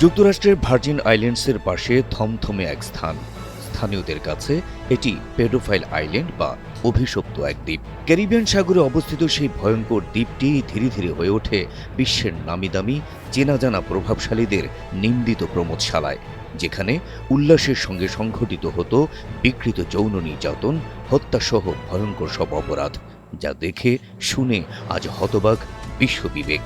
যুক্তরাষ্ট্রের ভার্জিন আইল্যান্ডসের পাশে থমথমে এক স্থান। স্থানীয়দের কাছে এটি পেডোফাইল আইল্যান্ড বা অভিশপ্ত এক দ্বীপ। ক্যারিবিয়ান সাগরে অবস্থিত সেই ভয়ঙ্কর দ্বীপটি ধীরে ধীরে হয়ে ওঠে বিশ্বের নামিদামি চেনা জানা প্রভাবশালীদের নিন্দিত প্রমোদশালায়, যেখানে উল্লাসের সঙ্গে সংঘটিত হতো বিকৃত যৌন নির্যাতন, হত্যাসহ ভয়ঙ্কর সব অপরাধ, যা দেখে শুনে আজ হতবাক বিশ্ববিবেক।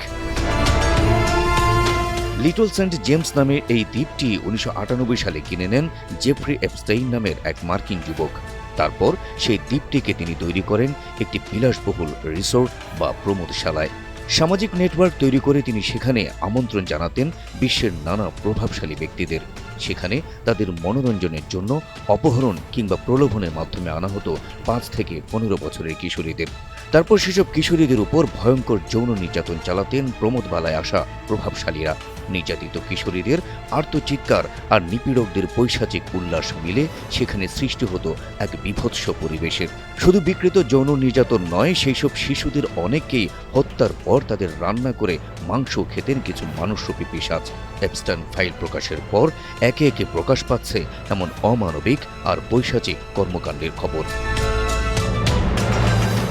লিটল সেন্ট জেমস নামের এই দ্বীপটি ১৯৯৮ সালে কিনে নেন জেফ্রি এপস্টেইন নামের এক মার্কিন যুবক। তারপর সেই দ্বীপটিকে তিনি তৈরি করেন একটি বিলাসবহুল রিসোর্ট বা প্রমোদশালায়। সামাজিক নেটওয়ার্ক তৈরি করে তিনি সেখানে আমন্ত্রণ জানাতেন বিশ্বের নানা প্রভাবশালী ব্যক্তিদের। সেখানে তাদের মনোরঞ্জনের জন্য অপহরণ কিংবা প্রলোভনের মাধ্যমে আনা হতো ৫ থেকে ১৫ বছরের কিশোরীদের। তারপর সেসব কিশোরীদের উপর ভয়ঙ্কর যৌন নির্যাতন চালাতেন প্রমোদবালায় আসা প্রভাবশালীরা। নির্যাতিত কিশোরীদের আর্তচিৎকার আর নিপীড়কদের পৈশাচিক উল্লাস মিলে সেখানে সৃষ্টি হতো এক বীভৎস পরিবেশের। শুধু বিকৃত যৌন নির্যাতন নয়, সেই সব শিশুদের অনেককেই হত্যার পর তাদের রান্না করে মাংস খেতেন কিছু মানুষরূপী পিশাচ। এপস্টাইন ফাইল প্রকাশের পর একে একে প্রকাশ পাচ্ছে এমন অমানবিক আর পৈশাচিক কর্মকাণ্ডের খবর।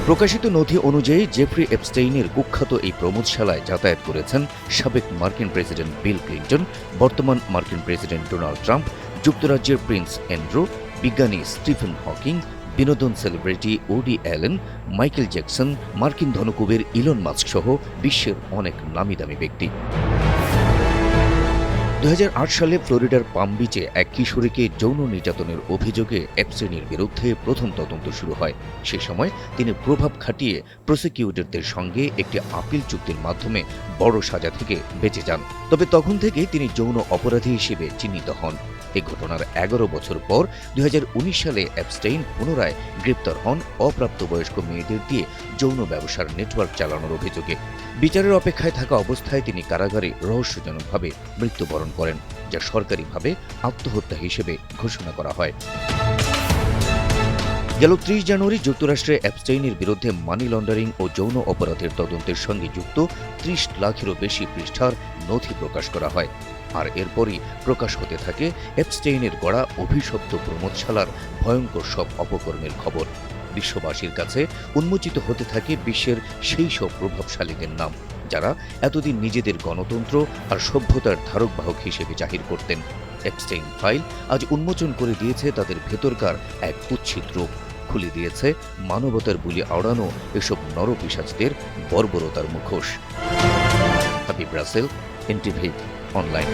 প্রকাশিত নথি অনুযায়ী জেফ্রি এপস্টেইনের কুখ্যাত এই প্রমোদশালায় যাতায়াত করেছেন সাবেক মার্কিন প্রেসিডেন্ট বিল ক্লিন্টন, বর্তমান মার্কিন প্রেসিডেন্ট ডোনাল্ড ট্রাম্প, যুক্তরাজ্যের প্রিন্স অ্যান্ড্রু, বিজ্ঞানী স্টিফেন হকিং, বিনোদন সেলিব্রিটি ওডি অ্যালেন, মাইকেল জ্যাকসন, মার্কিন ধনকুবের ইলন মাস্ক সহ বিশ্বের অনেক নামিদামি ব্যক্তি। ২০০৮ সালে ফ্লোরিডার পাম বিচে এক কিশোরীকে যৌন নির্যাতনের অভিযোগে এপস্টেইনের বিরুদ্ধে প্রথম তদন্ত শুরু হয়। সে সময় তিনি প্রভাব খাটিয়ে প্রসিকিউটরদের সঙ্গে একটি আপিল চুক্তির মাধ্যমে বড় সাজা থেকে বেঁচে যান। তবে তখন থেকে তিনি যৌন অপরাধী হিসেবে চিহ্নিত হন। এই ঘটনার ১১ বছর পর ২০১৯ সালে এপস্টেইন পুনরায় গ্রেপ্তার হন অপ্রাপ্তবয়স্ক মেয়েদের দিয়ে যৌন ব্যবসার নেটওয়ার্ক চালানোর অভিযোগে। বিচারের অপেক্ষায় থাকা অবস্থায় তিনি কারাগারে রহস্যজনকভাবে মৃত্যুবরণ করেন, যা সরকারিভাবে আত্মহত্যা হিসেবে ঘোষণা করা হয়। গেল ৩০ জানুয়ারি যুক্তরাষ্ট্রে এপস্টেইনের বিরুদ্ধে মানি লন্ডারিং ও যৌন অপরাধের তদন্তের সঙ্গে যুক্ত ৩০ লাখেরও বেশি পৃষ্ঠার নথি প্রকাশ করা হয়। আর এরপরই প্রকাশ হতে থাকে এপস্টেইনের গড়া অভিশপ্ত প্রমোদশালার ভয়ঙ্কর সব অপকর্মের খবর। বিশ্ববাসীর কাছে উন্মোচিত হতে থাকে বিশ্বের সেই সব প্রভাবশালীদের নাম, যারা এতদিন নিজেদের গণতন্ত্র আর সভ্যতার ধারকবাহক হিসেবে জাহির করতেন। এপস্টেইন ফাইল আজ উন্মোচন করে দিয়েছে তাদের ভেতরকার এক কুৎসিত রূপ, খুলে দিয়েছে মানবতার বুলি আওড়ানো এসব নরপিশাচদের বর্বরতার মুখোশ। Habib Rasel, NTV online.